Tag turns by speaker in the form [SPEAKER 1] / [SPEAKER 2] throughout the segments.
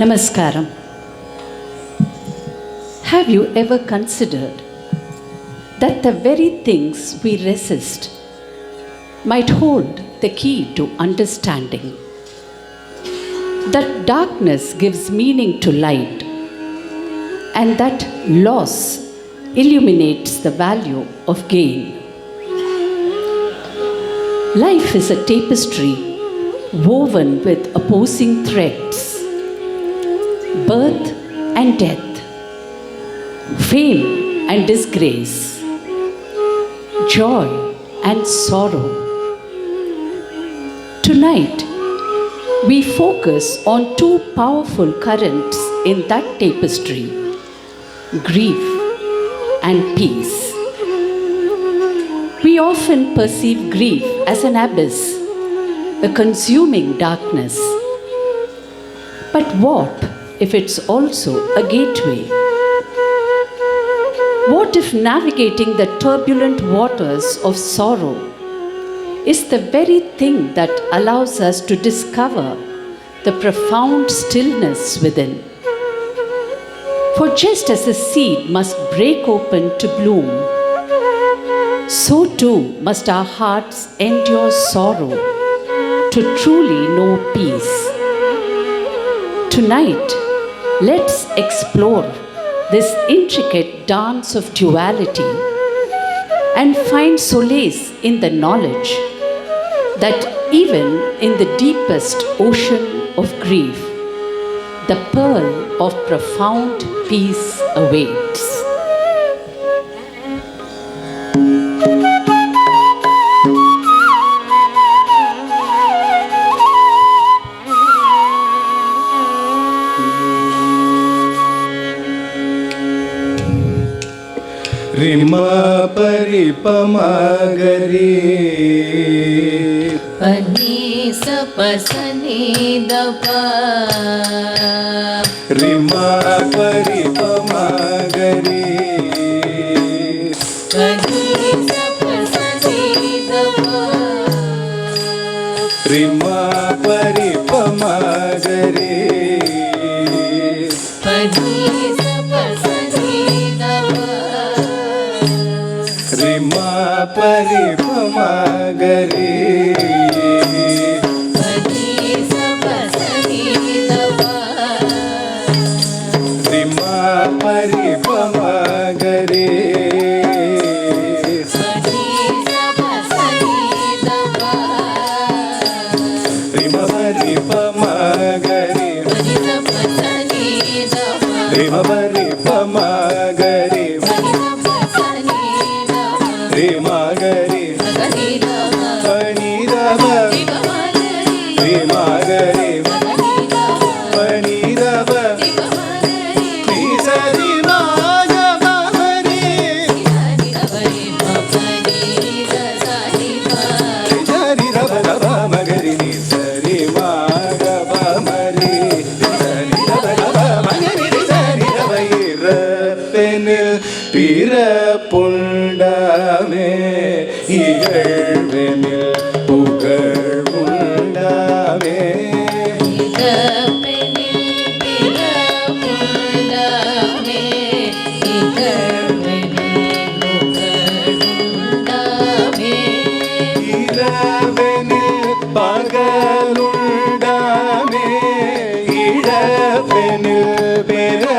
[SPEAKER 1] Namaskaram. Have you ever considered that the very things we resist might hold the key to understanding? That darkness gives meaning to light, and that loss illuminates the value of gain. Life is a tapestry woven with opposing threads. Birth and death, fame and disgrace, joy and sorrow. Tonight, we focus on two powerful currents in that tapestry, grief and peace. We often perceive grief as an abyss, a consuming darkness. But what if it's also a gateway? What if navigating the turbulent waters of sorrow is the very thing that allows us to discover the profound stillness within? For just as a seed must break open to bloom, so too must our hearts endure sorrow to truly know peace. Tonight, let's explore this intricate dance of duality and find solace in the knowledge that even in the deepest ocean of grief, the pearl of profound peace awaits.
[SPEAKER 2] Rima pari pamagari
[SPEAKER 3] pani sa pasani dapa
[SPEAKER 2] Rima pari pamagari
[SPEAKER 3] pani sa pasani dapa
[SPEAKER 2] Rima pari pamagari
[SPEAKER 3] pani sa pasani dapa
[SPEAKER 2] Rima pari pamagari
[SPEAKER 3] pani sa pasani dapa
[SPEAKER 2] Rima pari pamagari
[SPEAKER 3] pani sa pasani dapa
[SPEAKER 2] Rima pari pamagari
[SPEAKER 3] pani sa pasani dapa
[SPEAKER 2] Rima pari pamagari Rima gari pani dava Rima gari pani dava Nisa Rima gava mari Jari dava dava magari Nisa Rima gava mari Jari dava dava magari Jari dava irappenil பிறப்புண்டாமே இகழ்வெனில் புகழ் உண்டாமே இரவெனில் பகலுண்டாமே இழவெனில் பெறலுண்டாமே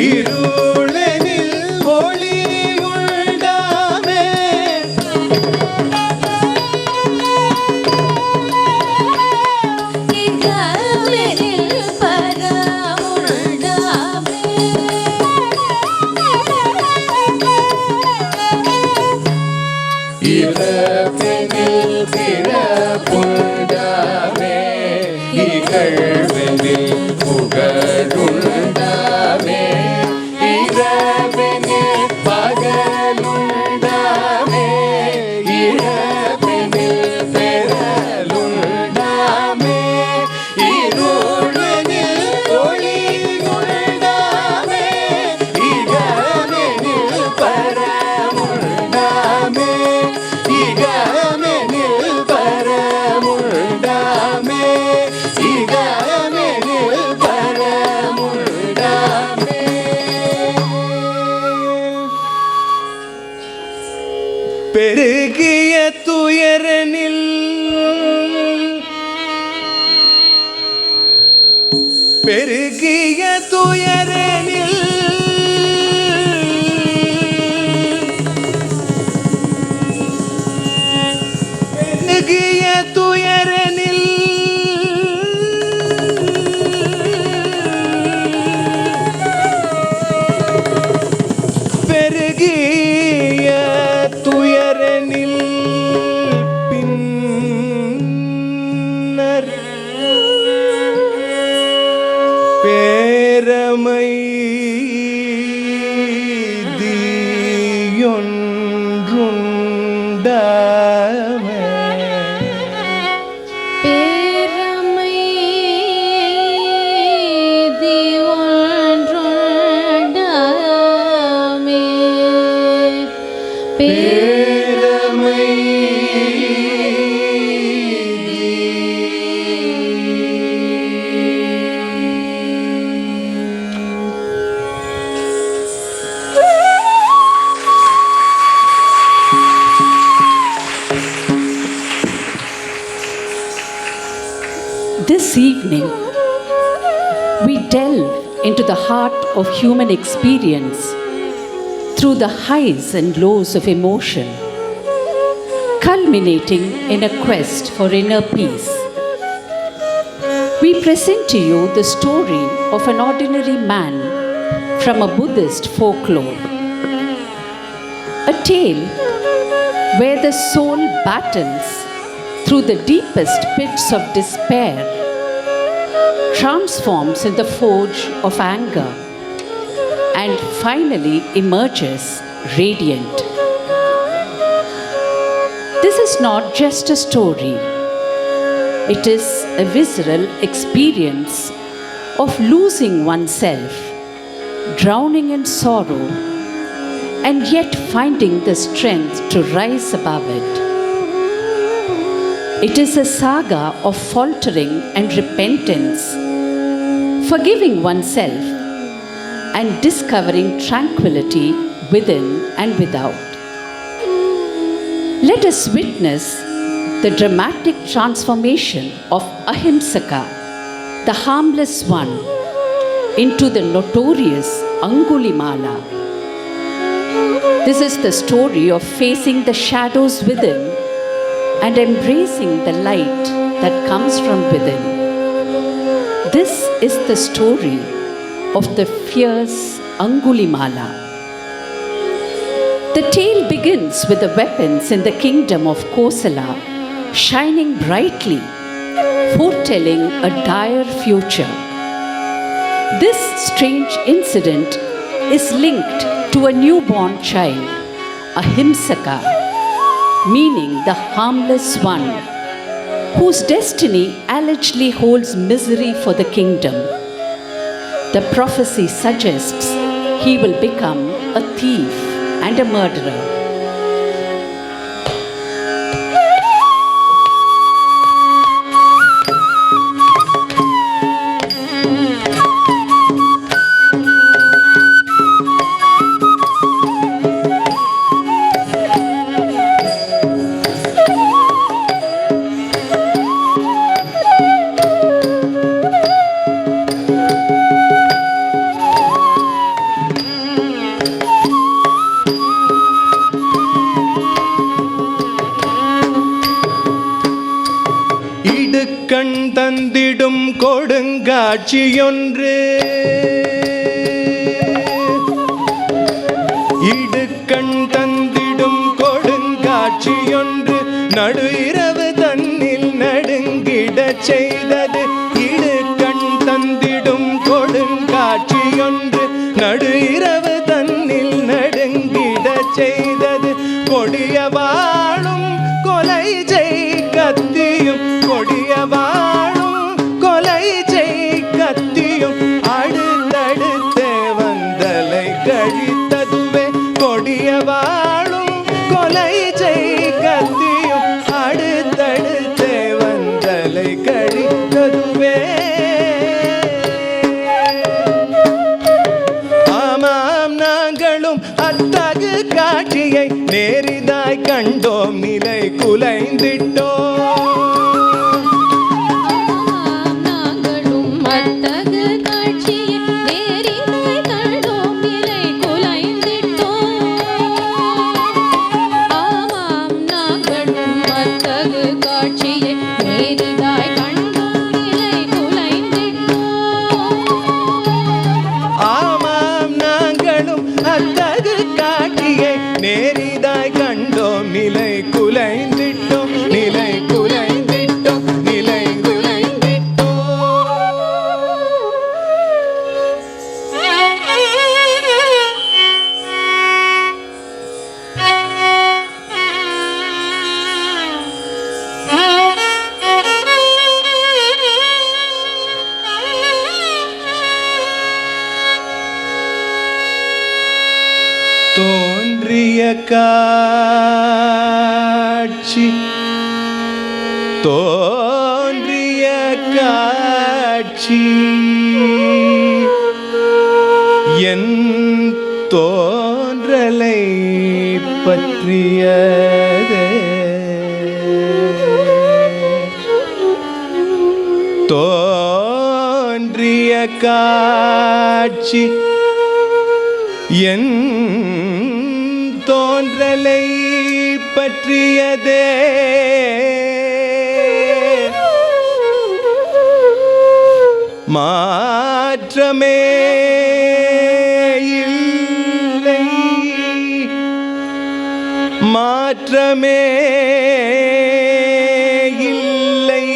[SPEAKER 2] இருளெனில் ஒளி உண்டாமே
[SPEAKER 3] இகமெனில் பரமுண்டாமே
[SPEAKER 2] இறப்பெனில் பிறப்புண்டாமே இகழ்வெனில் புகழுண்டாமே இரவெனில் பகலுண்டாமே இறப்பெனில் பெறலுண்டாமே இருளெனில் ஒளி உண்டாமே இகமெனில் பரமுண்டாமே இகமெனில் பரமுண்டாமே இகமெனில் பரமுண்டாமே பெருகிய துயரனில் பெருகிய துயரனில் பெருகிய துயரனில் பெருகிய துயரனில் பின்னர் பேரமை தீயொன்றுண்டாமே
[SPEAKER 3] பேரமை ஒன்றுண்டாமே
[SPEAKER 2] பேரமை
[SPEAKER 1] This evening, we delve into the heart of human experience through the highs and lows of emotion, culminating in a quest for inner peace. We present to you the story of an ordinary man from a Buddhist folklore. A tale where the soul battles through the deepest pits of despair, transforms in the forge of anger, and finally emerges radiant. This is not just a story, it is a visceral experience of losing oneself, drowning in sorrow, and yet finding the strength to rise above it. It is a saga of faltering and repentance, forgiving oneself, and discovering tranquility within and without. Let us witness the dramatic transformation of Ahimsaka, the harmless one, into the notorious Angulimala. This is the story of facing the shadows within and embracing the light that comes from within. This is the story of the fierce Angulimala. The tale begins with the weapons in the kingdom of Kosala shining brightly, foretelling a dire future. This strange incident is linked to a newborn child, Ahimsaka, meaning the harmless one, whose destiny allegedly holds misery for the kingdom. The prophecy suggests he will become a thief and a murderer.
[SPEAKER 2] காட்சியொன்று இடுக்கண் தந்திடும் கொடுங்காட்சியொன்று நடு இரவு தன்னில் நடுங்கிடச் செய்தது. இடுக்கண் தந்திடும் கொடுங்காட்சியொன்று நடு இரவு தன்னில் நடுங்கிடச் செய்தது. கொடிய வாழும் கொலை செய் கத்தியும் கொடிய வாழும் கொலை செய் கத்தியும் அடுத்தடுத்தே வந்தலை கழித்ததுவே. கொடிய வாழும் கொலை செய் கத்தியும் அடுத்தடுத்தே வந்தலை கழித்ததுவே. ஆமாம் நாங்களும் அத்தகு காட்சியை நேரிதாய் கண்டோம், நிலை குலைந்திட்டோம்.
[SPEAKER 3] நாங்களும் அத்தகு காட்சியை நேரிதாய் கண்டோம், நிலை குலைந்திட்டோம். ஆமாம் நாங்களும் அத்தகு காட்சியை நேரிதாய் கண்டோம், நிலை குலைந்திட்டோம்.
[SPEAKER 2] ஆமாம் நாங்களும் அத்தகு காட்சியை நேரிதாய் கண்டோம், நிலை குலைந்திட்டோம், நிலை குலைந்திட்டோம், நிலை குலைந்திட்டோம். தோன்றிய காட்சி தோன்றிய காட்சி என் தோன்றலை பற்றியதே. தோன்றிய காட்சி என் தோன்றலை பற்றியதே. மாற்றமே இல்லை, மாற்றமே இல்லை,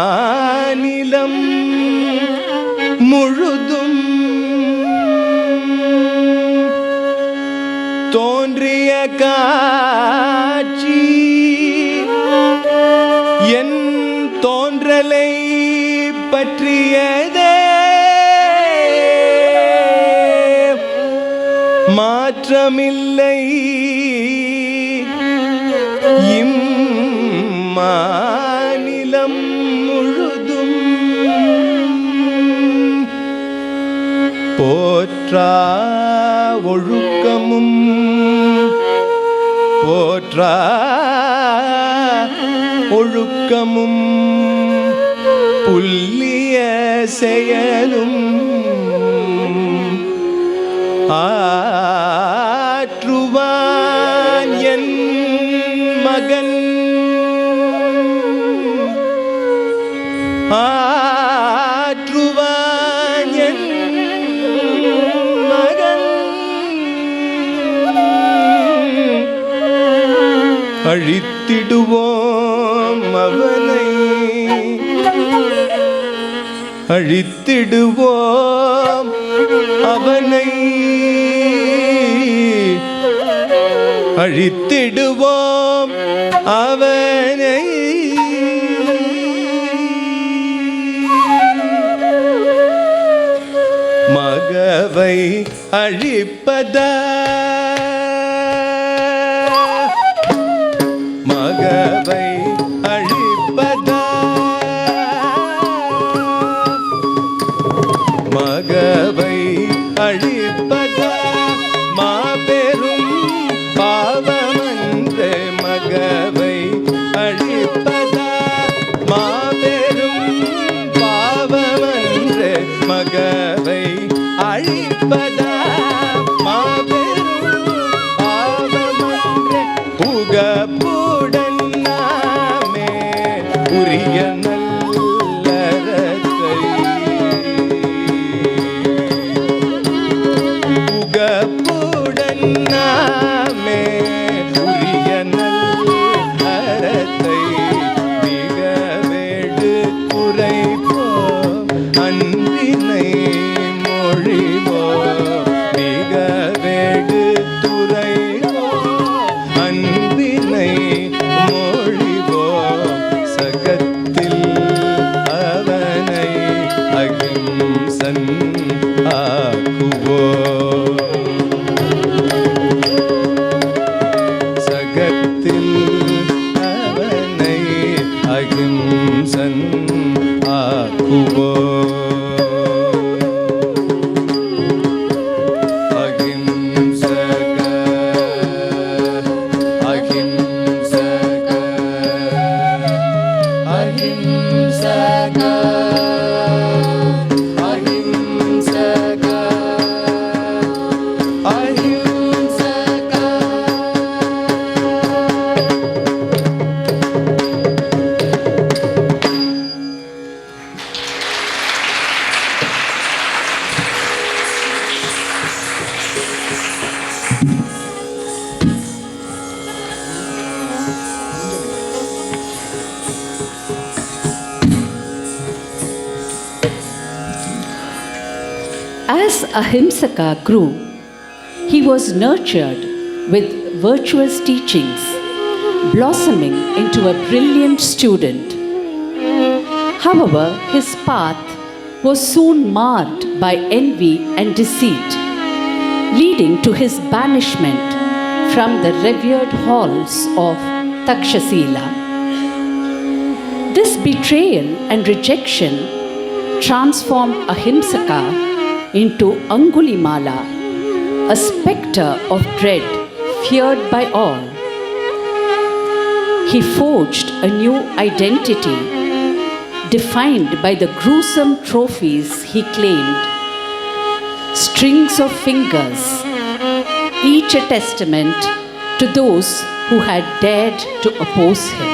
[SPEAKER 2] இம்மாநிலம் முழுதும் தோன்றிய காட்சி என் தோன்றலை பற்றியதே. மாற்றமில்லை, இம்மாநிலம் முழுதும் போற்றா ஒழுக்கமும் போற்றா ஒழுக்கமும் புல்லிய செயலும் ஆற்றுவான் என் மகன், ஆற்றுவான் என் மகன். அழித்திடுவோம் அவனை, அழித்திடுவோம் அவனை, அழித்திடுவோம் அவனை. மகவை அழிப்பதா, மகவை அழிப்பதா, மகவை அழிப்பதா மாபெரும் பாவமன்று. மகவை அழிப்பதா மாபெரும் பாவமன்று. மகவை அழிப்பதா மாபெரும் பாவமன்று. புகப்புடன் நாமே அஹிம்சன் ஆக்குவோ
[SPEAKER 1] As Ahimsaka grew, he was nurtured with virtuous teachings, blossoming into a brilliant student. However, his path was soon marred by envy and deceit, leading to his banishment from the revered halls of Takshasila. This betrayal and rejection transformed Ahimsaka into Angulimala, a spectre of dread feared by all. He forged a new identity, defined by the gruesome trophies he claimed. Strings of fingers, each a testament to those who had dared to oppose him.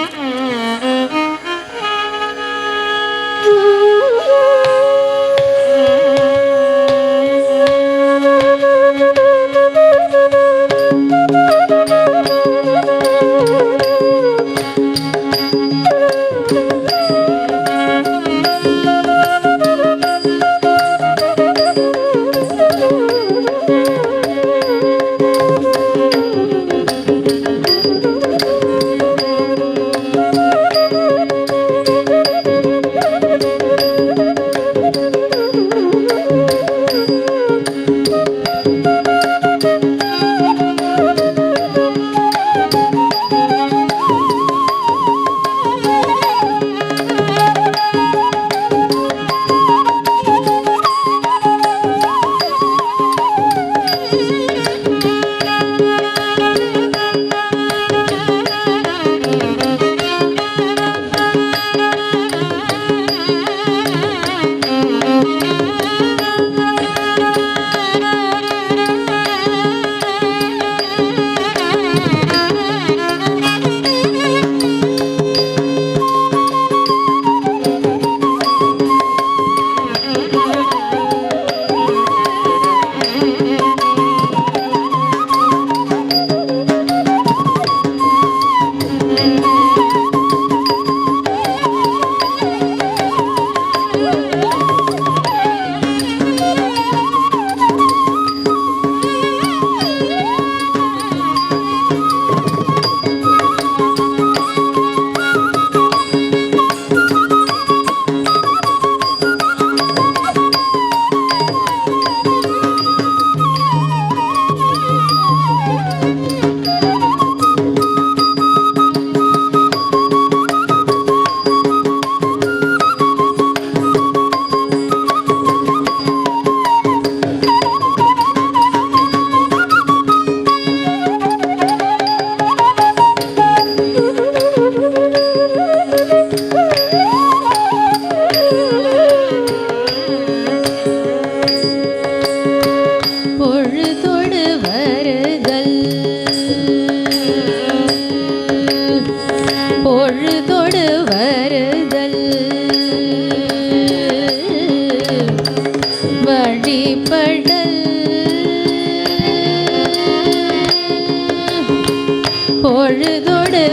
[SPEAKER 3] பொழுதொடு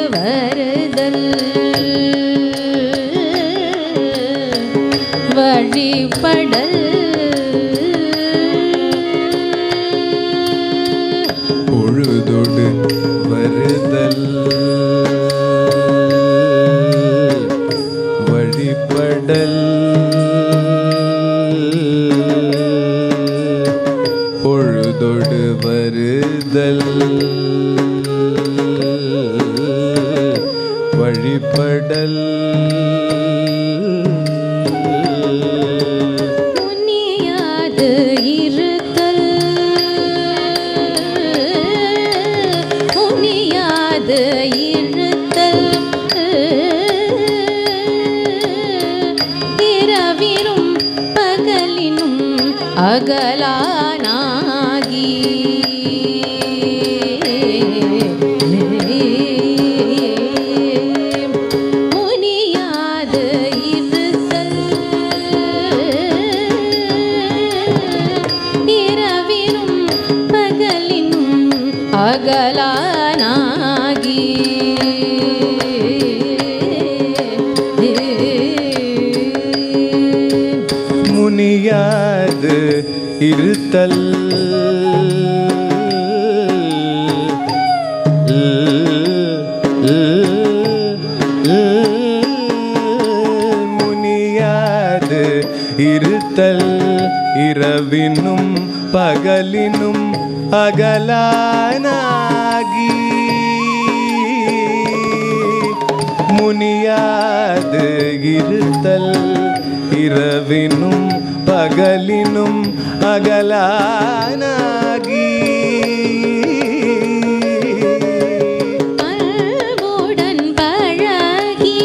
[SPEAKER 3] வருதல் வழிபடல்
[SPEAKER 2] பொழுதொடு வருதல் வழிபடல் பொழுதொடு வருதல் வழிபடல்
[SPEAKER 3] அகலானாகி முனியாது இருத்தல் இரவினும் பகலினும் அகலானாகி
[SPEAKER 2] முனியாது இருத்தல் முனியாது இருத்தல் இரவினும் பகலினும் அகலானாகி முனியாது இருத்தல் இரவினும் பகலினும் அகலானாகி
[SPEAKER 3] அன்புடன் பழகி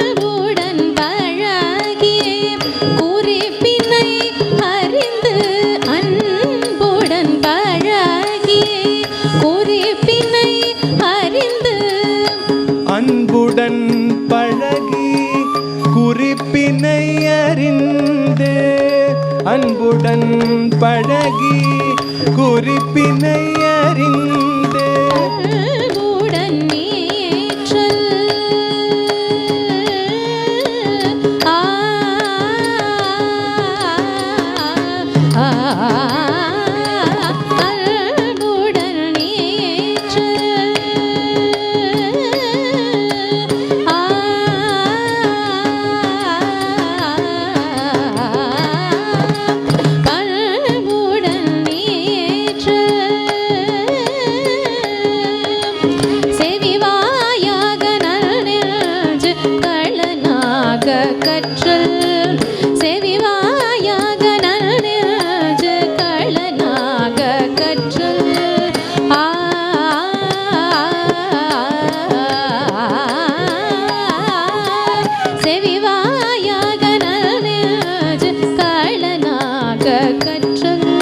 [SPEAKER 3] அன்புடன் பழகி குறிப்பினை அறிந்து அன்புடன் பழகி குறிப்பினை அறிந்து
[SPEAKER 2] அன்புடன் பழகி குறிப்பினை அறிந்து அன்புடன் பழகி குறிப்பினை அறிந்து
[SPEAKER 3] அன்புடன் ஏற்றல் அன்புடன் ஏற்றல் அன்புடன் ஏற்றல் செவிவாயாக நல்நெஞ்சு களனாக கற்றல் செவிவாயாக நல்நெஞ்சு களனாக கற்றல் செவிவாயாக நல்நெஞ்சு களனாக கற்றல்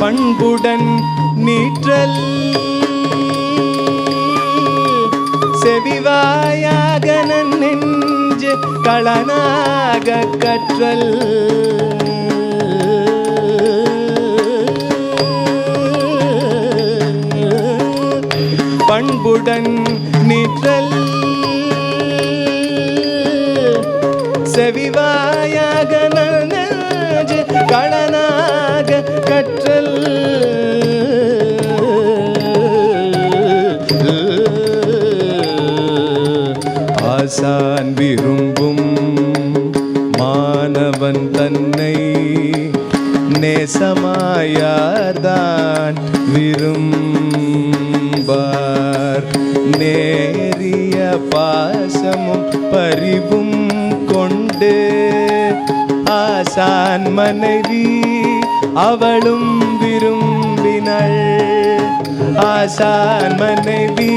[SPEAKER 2] பண்புடன் நீற்றல் செவிவாயாக நெஞ்சு களனாக கற்றல் பண்புடன் நீற்றல் செவிவாயாக நெஞ்சு களனாக கற்றல் ஆசான் விரும்பும் மாணவன் தன்னை நேசமாயார்தான் விரும்பார் நேரிய பாசமும் பரிவும் கொண்டு ஆசான் மனைவி அவளும் விரும்பினள் ஆசான் மனைவி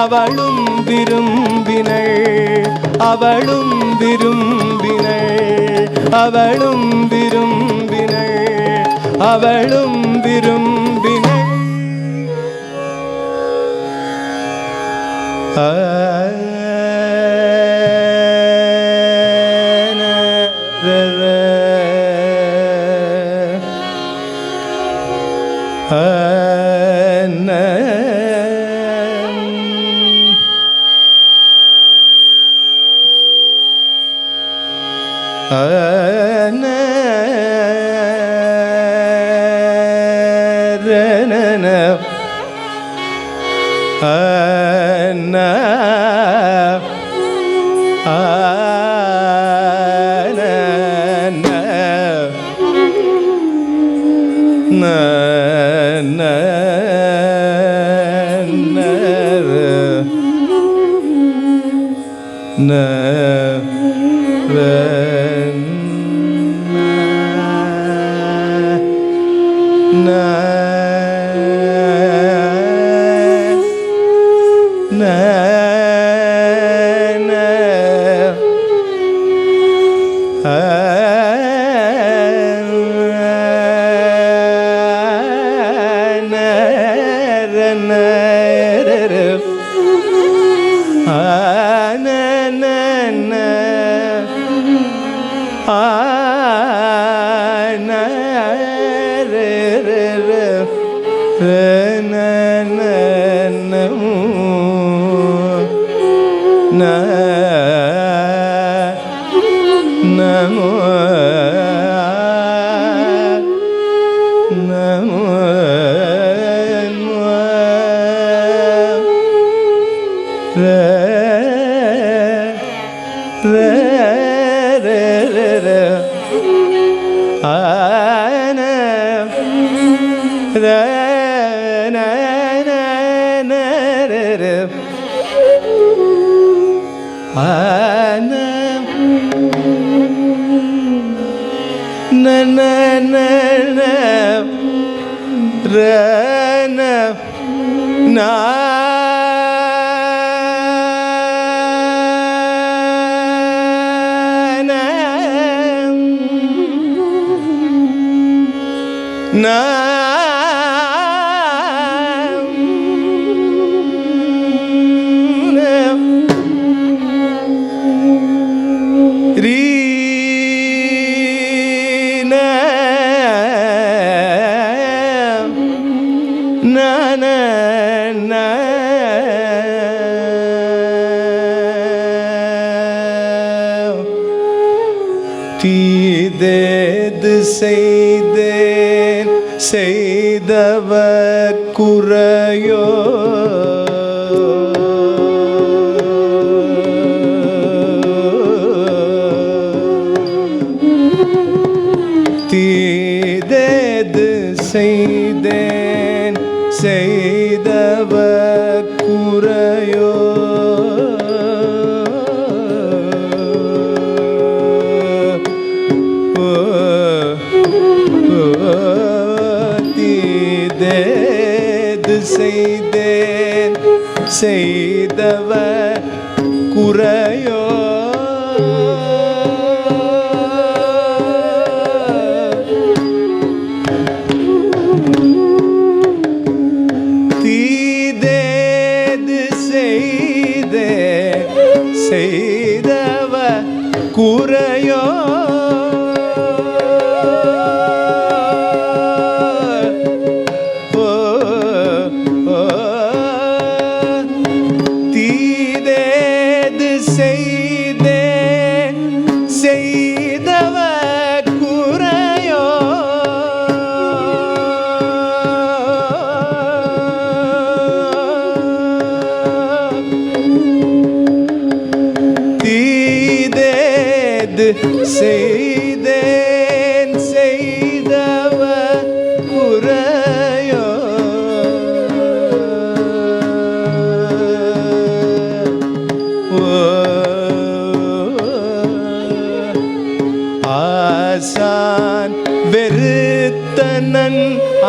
[SPEAKER 2] அவளும் விரும்பினள் அவளும் விரும்பினள் அவளும் விரும்பினள் அவளும் விரும்பினள் na நமோ நமோ தீதேது செய்தேன் செய்தவ குறையோ தீதேது செய்தேன் செய்தவ குறையோ செய்தேன் செய்தவ குறையோ தீதேது செய்தேன் செய்தவ குறையோ செய்தேன் செய்தவ குறையோ ஆசான் வெறுத்தனன்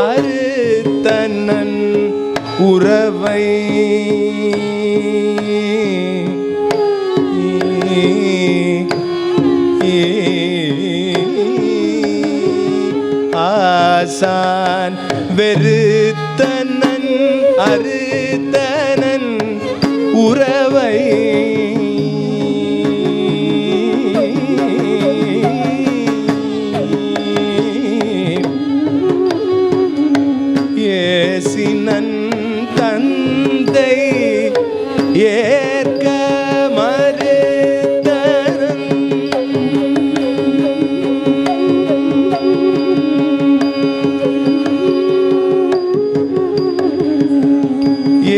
[SPEAKER 2] அறுத்தனன் உறவை ஆசான் வெறுத்தனன் அறுத்தனன் உறவை ஏசினன் தந்தை ஏற்க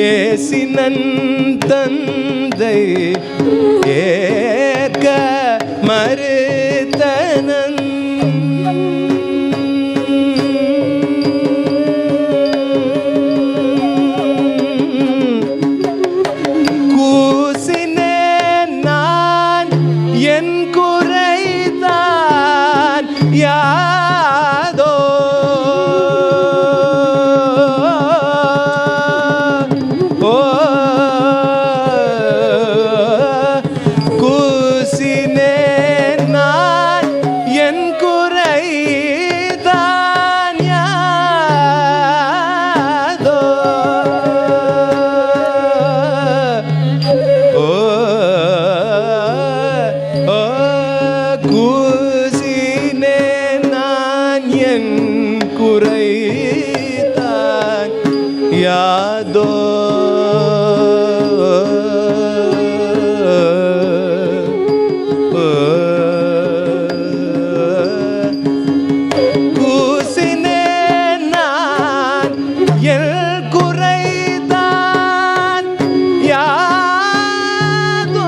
[SPEAKER 2] ஏசினன் தந்தை ஏற்க மறுத்தனன் கூசினேன் நான் என் குறைதான் யாதோ கூசினேன் யாதோ கூசினேன் நான் என் குறைதான் யாதோ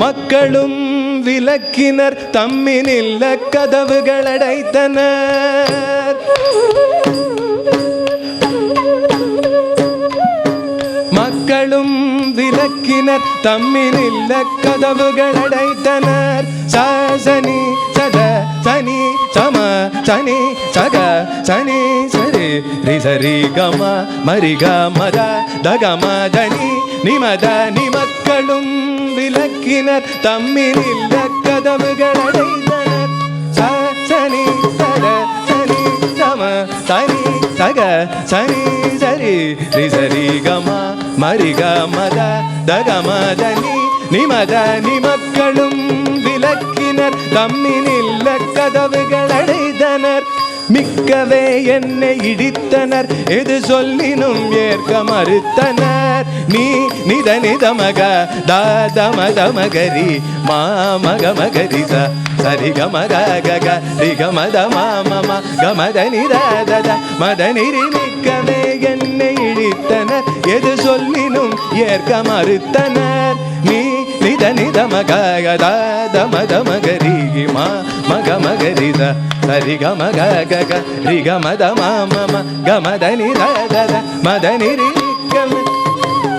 [SPEAKER 2] மக்களும் விலக்கினர் தம்மினில்ல கதவுகள் அடைத்தனர் மக்களும் விலக்கினர் தம்மினில்ல கதவுகள் அடைத்தனர் சனி சத சனி சம சனி சக சனி சரி ரிசரி கம மரிக மத தகம தனி நிமத நிமக்களும் விலக்கினர் தம்மினில்ல கதவுகள் அடைத்தனர் சனி சத சனி சம சனி சக சனி சரி ரிசரி கம மரிக மத தகம தனி நிமத நிமக்களும் விலக்கினர் தம்மினில்ல கதவுகள் அடைத்தனர் மிக்கவே என்னை இடித்தனர் எது சொல்லினும் ஏற்க மறுத்தனர் நீ நித நிதமக தாதமதமகரி மாமக மகரிச சரி கமக கக ரிகமத மாமம கமத நிரதத மத நிரி மிக்கவே என்னை இடித்தனர் எது சொல்லினும் ஏற்க மறுத்தனர் நீ நித நிதமக தாதமதமகரி மா மக மகரிச சரி கமக கக ரிகமத மாமம கமத நிரதத மத நிரி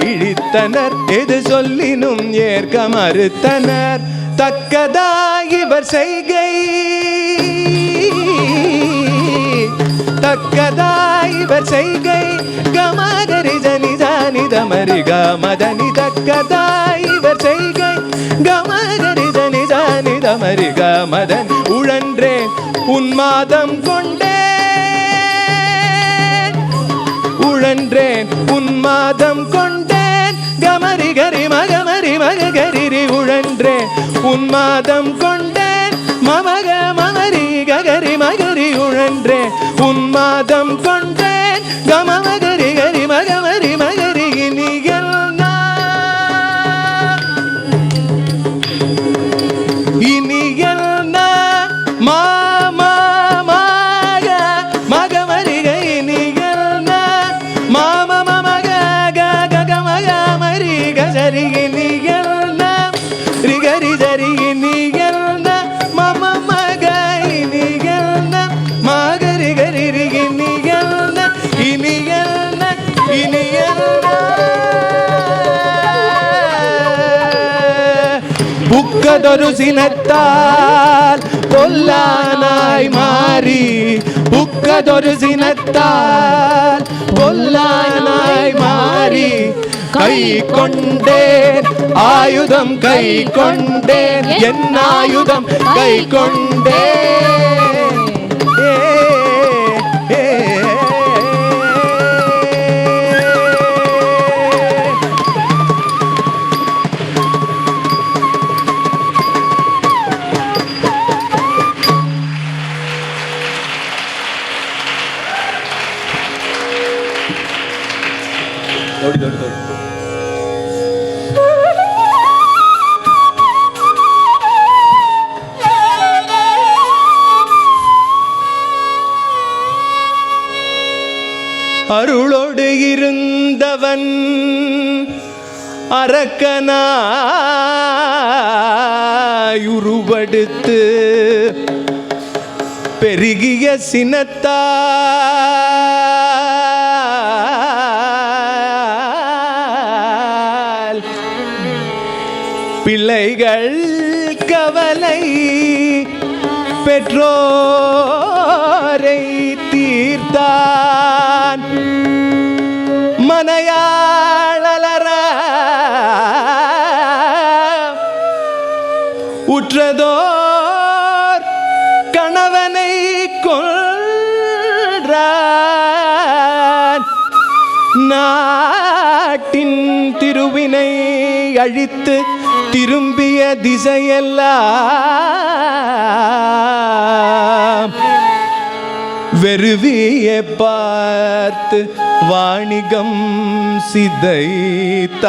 [SPEAKER 2] இழித்தனர் எது சொல்லினும் ஏற்க மறுத்தனர் தக்கதாய் இவர் செய்கை தக்கதாய் இவர் செய்கை கமகரி ஜனி ஜானித மரிக மதனி தக்கதாய் இவர் செய்கை கமகரி ஜனி ஜானித மரிக மதன் உழன்றேன் உன்மாதம் கொண்டேன் உழன்றேன் உன்மாதம் கொண்டேன் கமரி கரி மகமரி மகரி உழன்றேன் உன்மாதம் கொண்டேன் மமக மமரி ககரி மகரி உழன்றேன் உன்மாதம் கொண்டேன் கமமகரி கரி மகமரி மகரி இனிகள் மாமா மக மகமரி இனிகள் மாம மமக கக மக மரி கசரி இனிகள் ரிகரி ஜரி இனிகள் மம மக இனிகள் மகரி கரி இனிகள் இனிகள் இனிகள் புக்கதொரு சினத்தால் பொல்லானாய் மாறி புக்கதொரு சினத்தால் பொல்லானாய் மாறி கை கொண்டேன் ஆயுதம் கை கொண்டேன் என் ஆயுதம் கை கொண்டேன் அருளோடு இருந்தவன் அரக்கனாயுருவெடுத்து பெருகிய சினத்தால் பிள்ளைகள் கவலை பெற்றோரை தீர்த்தான் மனையாளர உற்றதோர் கணவனை கொன்றான் நாட்டின் திருவினை அழித்து திரும்பிய திசையெல்லாம் வெறுவிய பார்த்து வாணிகம் சிதைத்தான்.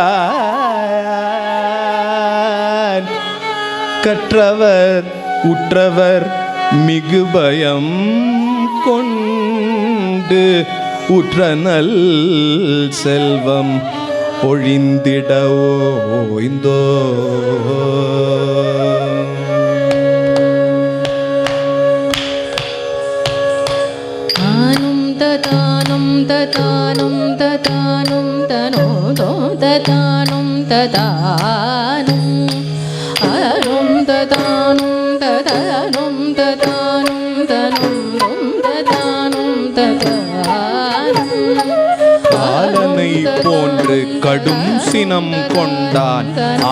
[SPEAKER 2] கற்றவர் உற்றவர் மிகு பயம் கொண்டு உற்றனல் செல்வம் ஒழிந்திட ஓய்ந்தோ.
[SPEAKER 3] ததானம் ததானம் ததானம் தனோதோ ததானம் ததானம் அரும் ததானம் ததானம் ததானம் தனம் ததானம் ததானம்.
[SPEAKER 2] பாலனை போன்று கடும் சினம் கொண்டான்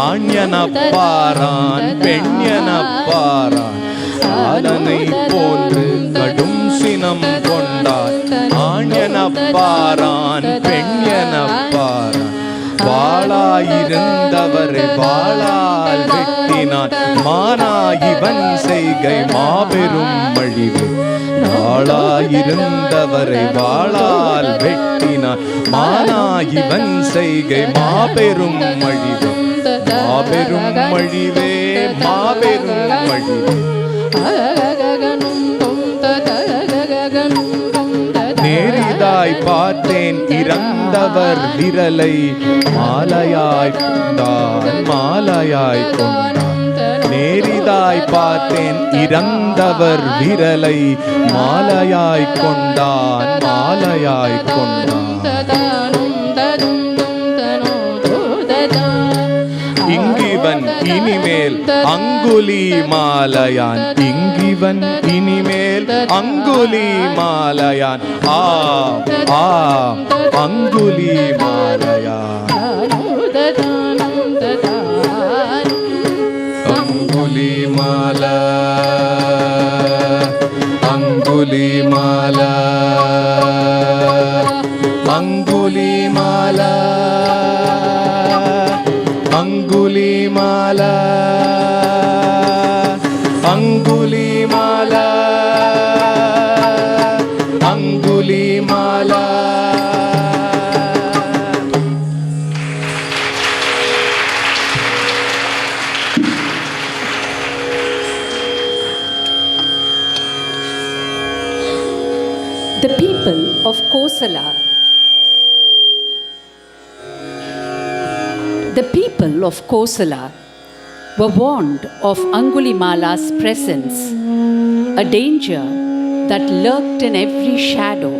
[SPEAKER 2] ஆண்யனப்பாரான் பெண்யனப்பாரான். பாலனை போன்று கடும் சினம் கொண்டான் ஆண்யனப்பாரான் பெண்யனப்பாரான். வாளாயிருந்தவரை வாளால் வெட்டினான் மானாயிவன் செய்கை மாபெரும் மழிவு. வாளாயிருந்தவரை வாளால் வெட்டினான் மானாயிவன் செய்கை மாபெரும் மழிவு. மாபெரும் மழிவே மாபெரும் மழிவே. நேரிதாய் பார்த்தேன் இறந்தவர் விரலை மாலையாய் கொண்டான் மாலையாய் கொண்டான். நேரிதாய் பார்த்தேன் இறந்தவர் விரலை மாலையாய் கொண்டான் மாலையாய் கொண்டான். இங்கிவன் இனிமேல் அங்குலி மாலையான். இங்கிவன் இனிமேல் அங்குலி Malayan. அங்குலி Malayan. அங்குலி Mala அங்குலி Mala அங்குலி Mala அங்குலி Mala அங்குலி Mala அங்குலி Mala.
[SPEAKER 1] The people of Kosala. The people of Kosala were warned of Angulimala's presence, a danger that lurked in every shadow.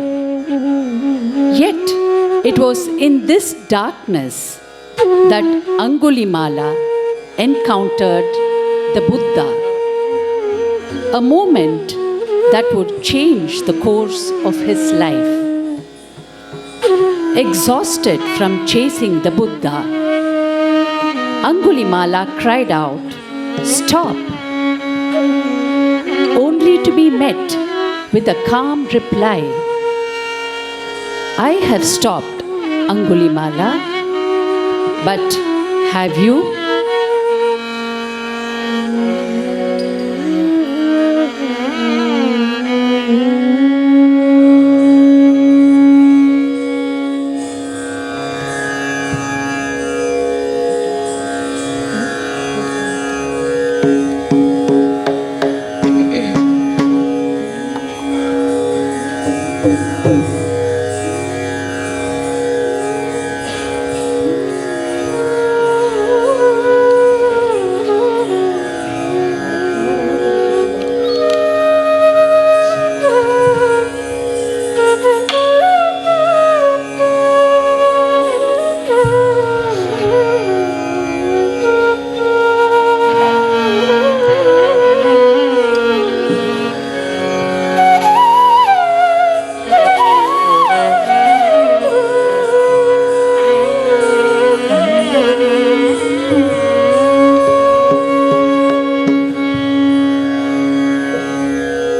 [SPEAKER 1] Yet it was in this darkness that Angulimala encountered the Buddha, a moment that would change the course of his life. Exhausted from chasing the Buddha, Angulimala cried out, "Stop!" only to be met with a calm reply, "I have stopped, Angulimala, but have you?"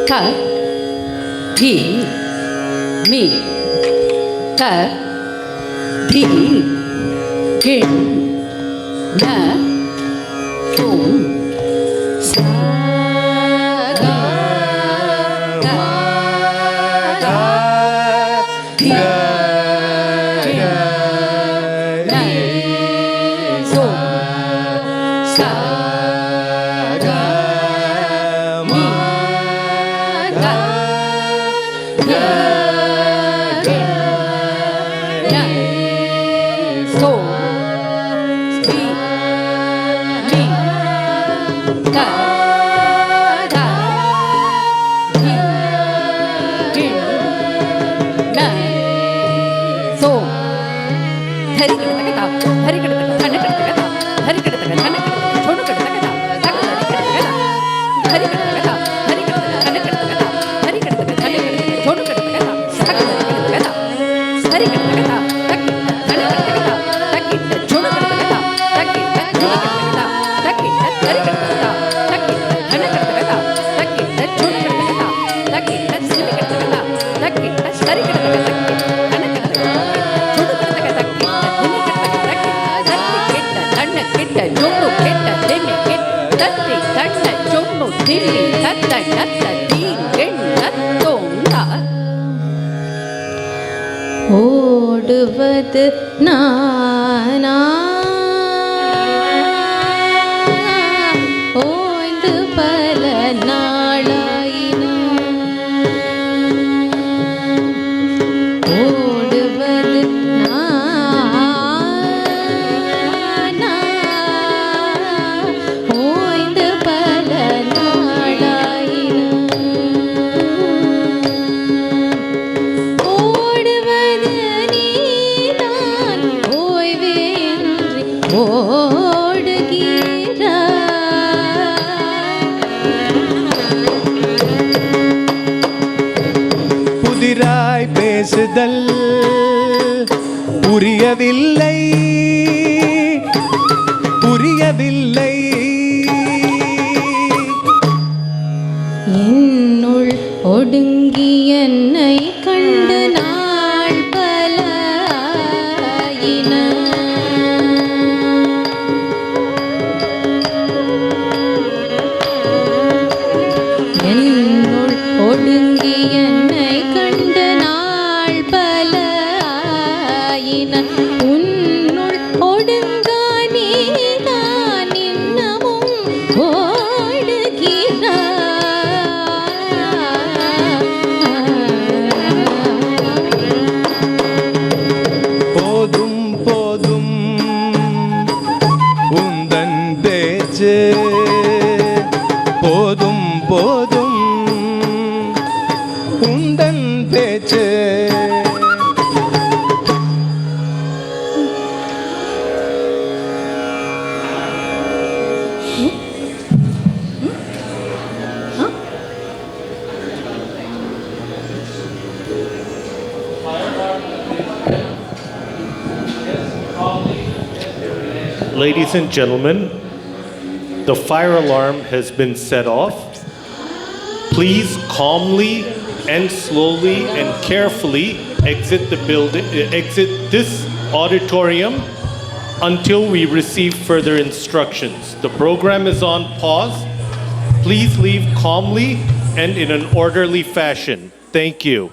[SPEAKER 1] Ka, Di, Mi, Ka, Di, Gin, Na,
[SPEAKER 3] தி நை so சா க மி க க நை so the மி க க மி கி நை சோ ஹரி கிடதகதா ஹரி கிடதக கண்ண கிடதகதா ஹரி கிடதக கண்ண கிடதக சோடு கிடதகதா தக ஹரி கிடதகதா ஹரி கிடதக கண்ண கிடதகதா ஹரி கிடதக கண்ண கிடதக சோடு கிடதகதா தக கிடதகதா ஹரி கிடதகதா தக கண்ண கிடதகதா தக சோடு கிடதகதா தக சோடு கிடதகதா தக ஹரி கிடதகதா தக கண்ண கிடதகதா தக சோடு கிடதகதா தக சிமி கிடதகதா தக ஹரி கிடதகதா கண்ண கிடதகதா சோடு கிடதகதா திமி கிடதகதா தத்தி கெட்ட தண்ண கெட்ட ஜோடு கெட்ட திமி கெட்ட தத்தி தண்ண ஜோடு திமி தத்த நத்த தீங்கெண்ணத்தோங்கா ஓடுவது நானா ஓய்ந்து பல நாளாயின ஓடுவது நானா ஓய்ந்து பல நாளாயின ஓடுவது நீதான் ஓய்வேன்றி ஓடுகிறாய்
[SPEAKER 2] புதிராய் பேசுதல் புரியவில்லை புரியவில்லை
[SPEAKER 3] என்னுள் ஒடுங்கி என்னை கண்டு நாள் பல ஆயின என்னுள் ஒடுங்கி என்னை கண்டு நாள் பல ஆயின உன்னுள் ஒடுங்கா நீதான் இன்னமும் ஓடுகிறாய்
[SPEAKER 2] போதும் போதும் உந்தன் பேச்சு போதும் போதும் உந்தன் பேச்சு
[SPEAKER 4] Ladies and gentlemen, the fire alarm has been set off. Please calmly and slowly and carefully exit the building, exit this auditorium until we receive further instructions. The program is on pause. Please leave calmly and in an orderly fashion. Thank you.